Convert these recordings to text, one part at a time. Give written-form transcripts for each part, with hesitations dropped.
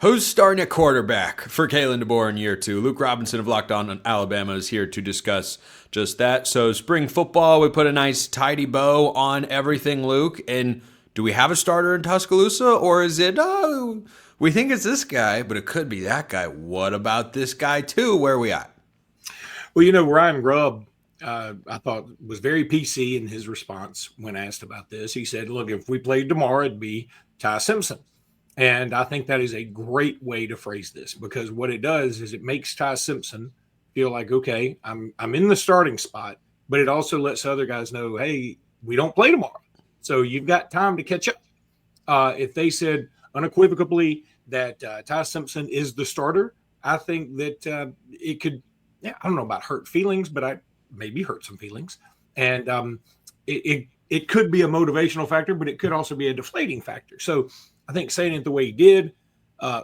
Who's starting at quarterback for Kalen DeBoer in year two? Luke Robinson of Locked On Alabama is here to discuss just that. So, spring football, we put a nice tidy bow on everything, Luke. And do we have a starter in Tuscaloosa, or is it, oh, we think it's this guy, but it could be that guy? What about this guy, too? Where are we at? Well, Ryan Grubb, I thought, was very PC in his response when asked about this. He said, look, if we played tomorrow, it'd be Ty Simpson. And I think that is a great way to phrase this, because what it does is it makes Ty Simpson feel like, okay, I'm in the starting spot, but it also lets other guys know, hey, we don't play tomorrow. So you've got time to catch up. If they said unequivocally that Ty Simpson is the starter, I think that it could, I don't know about hurt feelings, but I maybe hurt some feelings. And it could be a motivational factor, but it could also be a deflating factor. So I think saying it the way he did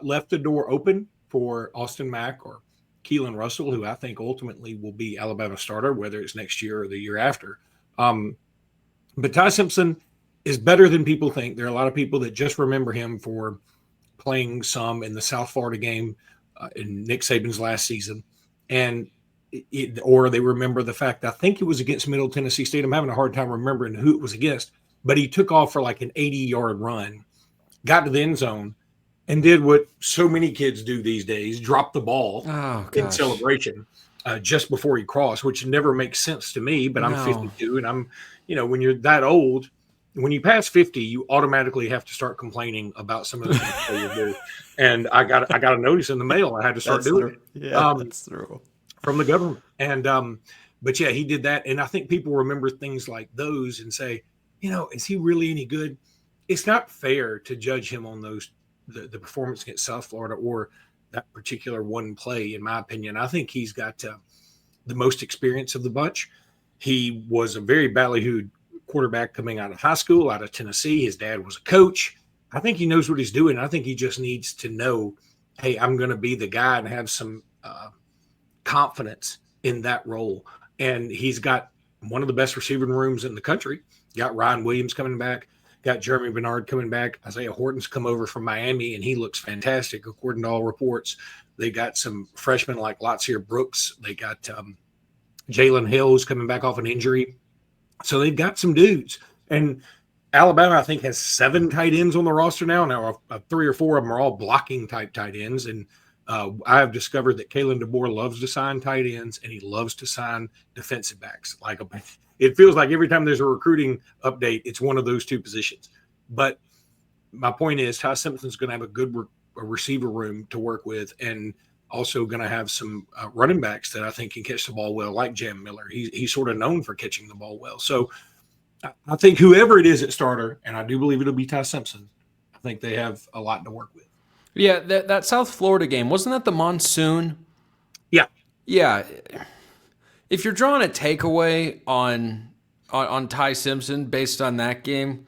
left the door open for Austin Mack or Keelan Russell, who I think ultimately will be Alabama starter, whether it's next year or the year after. But Ty Simpson is better than people think. There are a lot of people that just remember him for playing some in the South Florida game in Nick Saban's last season. Or they remember the fact, I think it was against Middle Tennessee State. I'm having a hard time remembering who it was against, but he took off for like an 80-yard run, got to the end zone, and did what so many kids do these days, drop the ball in celebration just before he crossed, which never makes sense to me, but I'm 52, and I'm, when you're that old, when you pass 50, you automatically have to start complaining about some of the things that you do. And I got a notice in the mail. I had to start doing it. Yeah, that's true. From the government. And, but yeah, he did that. And I think people remember things like those and say, is he really any good? It's not fair to judge him on the performance against South Florida or that particular one play, in my opinion. I think he's got the most experience of the bunch. He was a very ballyhooed quarterback coming out of high school, out of Tennessee. His dad was a coach. I think he knows what he's doing. I think he just needs to know, hey, I'm going to be the guy and have some confidence in that role. And he's got one of the best receiving rooms in the country. Got Ryan Williams coming back. Got Jeremy Bernard coming back. Isaiah Horton's come over from Miami, and he looks fantastic, according to all reports. They got some freshmen like Latsier Brooks. They got Jalen Hill, who's coming back off an injury. So they've got some dudes. And Alabama, I think, has 7 tight ends on the roster now. Now, 3 or 4 of them are all blocking type tight ends. And I have discovered that Kalen DeBoer loves to sign tight ends, and he loves to sign defensive backs. It feels like every time there's a recruiting update, it's one of those two positions. But my point is, Ty Simpson's going to have a good receiver room to work with, and also going to have some running backs that I think can catch the ball well, like Jam Miller. He's sort of known for catching the ball well. So I think whoever it is at starter, and I do believe it'll be Ty Simpson, I think they have a lot to work with. Yeah, that South Florida game, wasn't that the monsoon? Yeah. Yeah. If you're drawing a takeaway on Ty Simpson based on that game,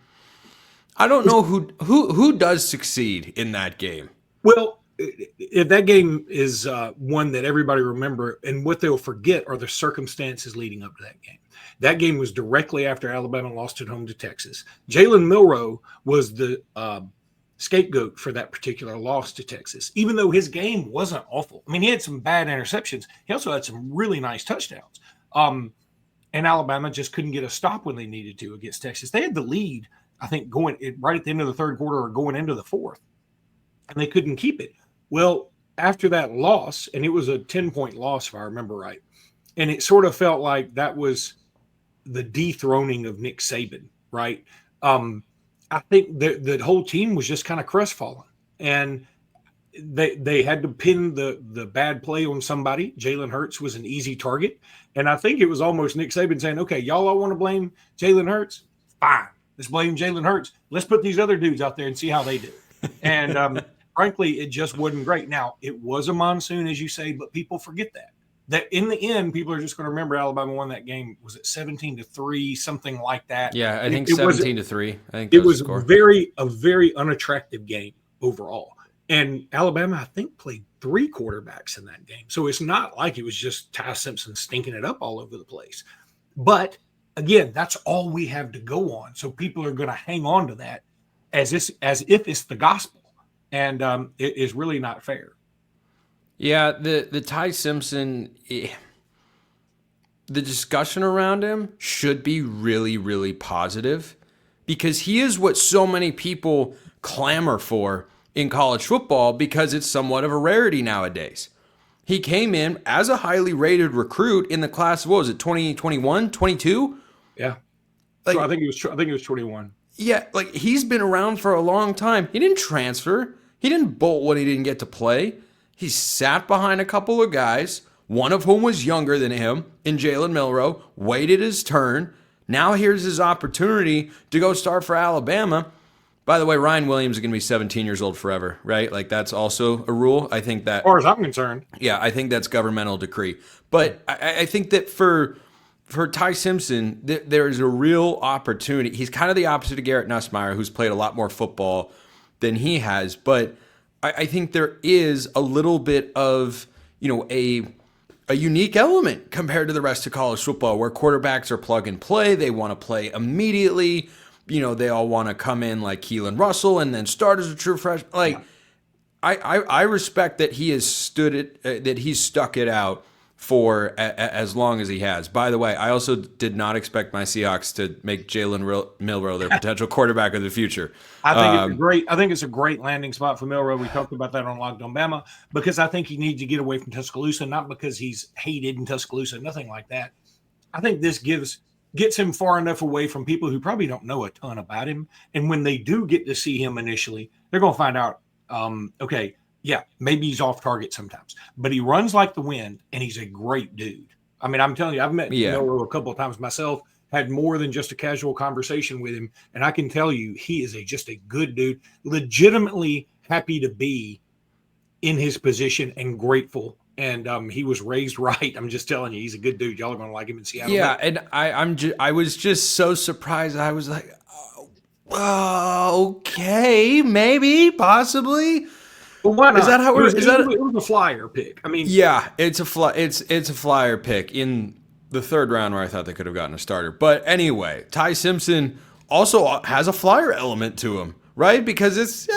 I don't know who does succeed in that game. Well, if that game is one that everybody remember, and what they'll forget are the circumstances leading up to that game. That game was directly after Alabama lost at home to Texas. Jalen Milroe was the scapegoat for that particular loss to Texas, even though his game wasn't awful. I mean, he had some bad interceptions. He also had some really nice touchdowns. And Alabama just couldn't get a stop when they needed to against Texas. They had the lead, I think, going right at the end of the third quarter or going into the fourth, and they couldn't keep it. Well, after that loss, and it was a 10-point loss, if I remember right, and it sort of felt like that was the dethroning of Nick Saban, right? I think the whole team was just kind of crestfallen, and they had to pin the bad play on somebody. Jalen Hurts was an easy target, and I think it was almost Nick Saban saying, okay, y'all all want to blame Jalen Hurts? Fine. Let's blame Jalen Hurts. Let's put these other dudes out there and see how they do. And frankly, it just wasn't great. Now, it was a monsoon, as you say, but people forget that. That in the end, people are just going to remember Alabama won that game. Was it 17-3, something like that? Yeah, I think 17-3. I think it was a very unattractive game overall. And Alabama, I think, played 3 quarterbacks in that game. So it's not like it was just Ty Simpson stinking it up all over the place. But again, that's all we have to go on. So people are going to hang on to that as if it's the gospel. and it is really not fair. Yeah, the Ty Simpson, the discussion around him should be really, really positive because he is what so many people clamor for in college football because it's somewhat of a rarity nowadays. He came in as a highly rated recruit in the class, what was it, 2021, 22? Yeah. Like, So I think it was 21. Yeah, like he's been around for a long time. He didn't transfer. He didn't bolt when he didn't get to play. He sat behind a couple of guys, one of whom was younger than him in Jalen Milroe, waited his turn. Now here's his opportunity to go start for Alabama. By the way, Ryan Williams is going to be 17 years old forever, right? Like that's also a rule. I think that, as far as I'm concerned, yeah, I think that's governmental decree. But I think that for Ty Simpson, there's a real opportunity. He's kind of the opposite of Garrett Nussmeier, who's played a lot more football than he has. But I think there is a little bit of, a unique element compared to the rest of college football where quarterbacks are plug and play. They want to play immediately. They all want to come in like Keelan Russell and then start as a true freshman. Like, I respect that he has that he's stuck it out for as long as he has. By the way, I also did not expect my Seahawks to make Jalen Milroe their potential quarterback of the future. I think it's a great landing spot for Milroe. We talked about that on Locked On Bama because I think he needs to get away from Tuscaloosa, not because he's hated in Tuscaloosa, nothing like that. I think this gets him far enough away from people who probably don't know a ton about him, and when they do get to see him initially, they're going to find out, okay, yeah, maybe he's off target sometimes, but he runs like the wind, and he's a great dude. I mean, I'm telling you, I've met Milroe a couple of times myself, had more than just a casual conversation with him, and I can tell you he is just a good dude, legitimately happy to be in his position and grateful. And he was raised right. I'm just telling you, he's a good dude. Y'all are going to like him in Seattle. Yeah, and I was just so surprised. I was like, oh, okay, maybe, possibly. Well, why not? Is that how it was? It was a flyer pick. I mean, yeah, it's a flyer pick in the third round where I thought they could have gotten a starter. But anyway, Ty Simpson also has a flyer element to him, right? Because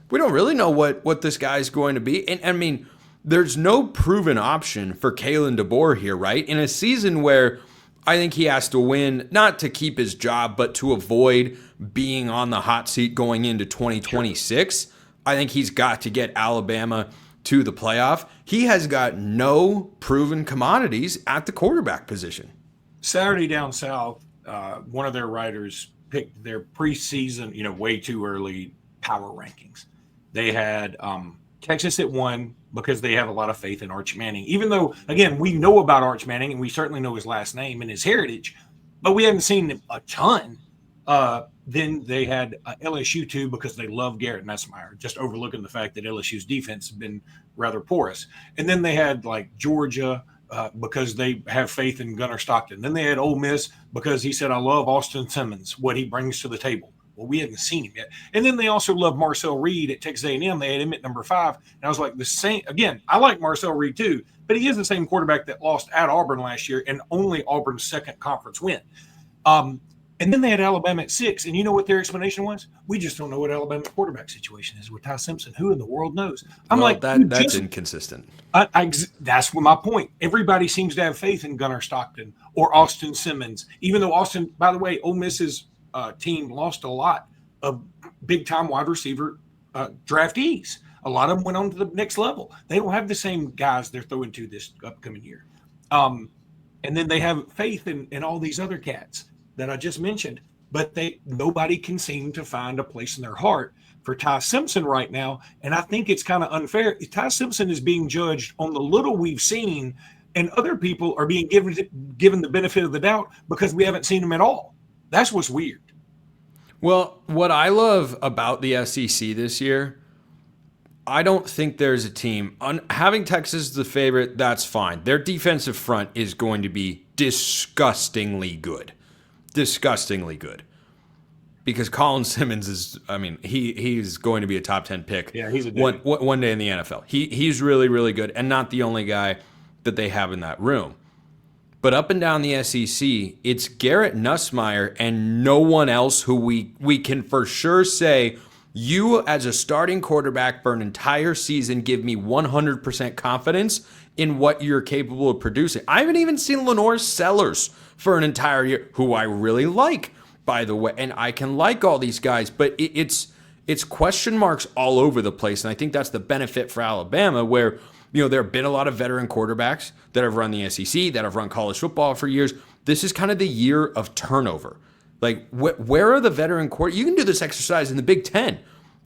we don't really know what this guy's going to be, and I mean, there's no proven option for Kalen DeBoer here, right? In a season where I think he has to win, not to keep his job, but to avoid being on the hot seat going into 2026. I think he's got to get Alabama to the playoff. He has got no proven commodities at the quarterback position. Saturday Down South, one of their writers picked their preseason, way too early power rankings. They had Texas at 1 because they have a lot of faith in Arch Manning. Even though, again, we know about Arch Manning and we certainly know his last name and his heritage, but we haven't seen him a ton. Then they had LSU 2 because they love Garrett Nussmeier, just overlooking the fact that LSU's defense has been rather porous. And then they had like Georgia because they have faith in Gunnar Stockton. Then they had Ole Miss because he said, I love Austin Simmons, what he brings to the table. Well, we haven't seen him yet. And then they also love Marcel Reed at Texas A&M. They had him at number 5. And I was like, the same again. I like Marcel Reed too, but he is the same quarterback that lost at Auburn last year and only Auburn's second conference win. And then they had Alabama at 6. And you know what their explanation was? We just don't know what Alabama's quarterback situation is with Ty Simpson. Who in the world knows? That's inconsistent. That's my point. Everybody seems to have faith in Gunnar Stockton or Austin Simmons, even though Austin, by the way, Ole Miss's team lost a lot of big-time wide receiver draftees. A lot of them went on to the next level. They don't have the same guys they're throwing to this upcoming year. And then they have faith in all these other cats that I just mentioned, but nobody can seem to find a place in their heart for Ty Simpson right now. And I think it's kind of unfair. Ty Simpson is being judged on the little we've seen, and other people are being given the benefit of the doubt because we haven't seen him at all. That's what's weird. Well, what I love about the SEC this year, I don't think there's a team having Texas the favorite. That's fine. Their defensive front is going to be disgustingly good. Disgustingly good, because Colin Simmons is, he's going to be a top 10 pick. Yeah, he's a one day in the NFL. He's really, really good, and not the only guy that they have in that room. But up and down the SEC, it's Garrett Nussmeier and no one else who we can for sure say You, as a starting quarterback for an entire season, give me 100% confidence in what you're capable of producing. I haven't even seen Lenore Sellers for an entire year, who I really like, by the way. And I can like all these guys, but it's question marks all over the place. And I think that's the benefit for Alabama, where there have been a lot of veteran quarterbacks that have run the SEC, that have run college football for years. This is kind of the year of turnover. Like, where are the veteran quarterbacks? You can do this exercise in the Big Ten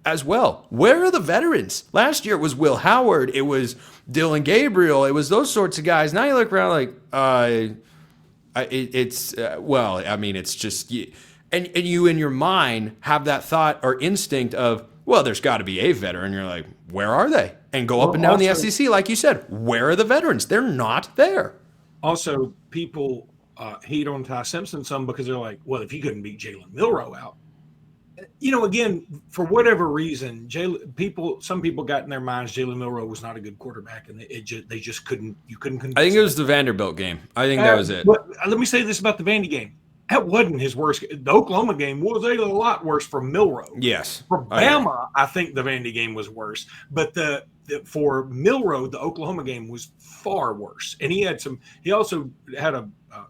as well. Where are the veterans? Last year it was Will Howard. It was Dylan Gabriel. It was those sorts of guys. Now you look around like, it's just, and you in your mind have that thought or instinct of, well, there's got to be a veteran. You're like, where are they? And go up and down the SEC, like you said. Where are the veterans? They're not there. Also, people hate on Ty Simpson some because they're like, well, if he couldn't beat Jalen Milroe out. Again, for whatever reason, some people got in their minds Jalen Milroe was not a good quarterback, and they just couldn't. You couldn't. I think it was the Vanderbilt game. I think that was it. But let me say this about the Vandy game: that wasn't his worst. The Oklahoma game was a lot worse for Milroe. Yes, for Bama, I think the Vandy game was worse, but for Milroe, the Oklahoma game was far worse, and he also had a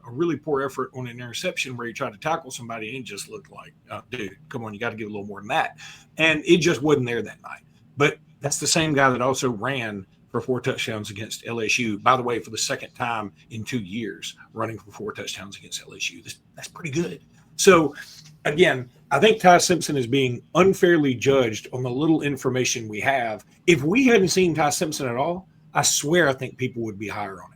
really poor effort on an interception where he tried to tackle somebody and it just looked like, oh, dude, come on, you got to give a little more than that. And it just wasn't there that night. But that's the same guy that also ran for 4 touchdowns against LSU, by the way, for the second time in 2 years, running for 4 touchdowns against LSU. That's pretty good. So, again, I think Ty Simpson is being unfairly judged on the little information we have. If we hadn't seen Ty Simpson at all, I swear I think people would be higher on him.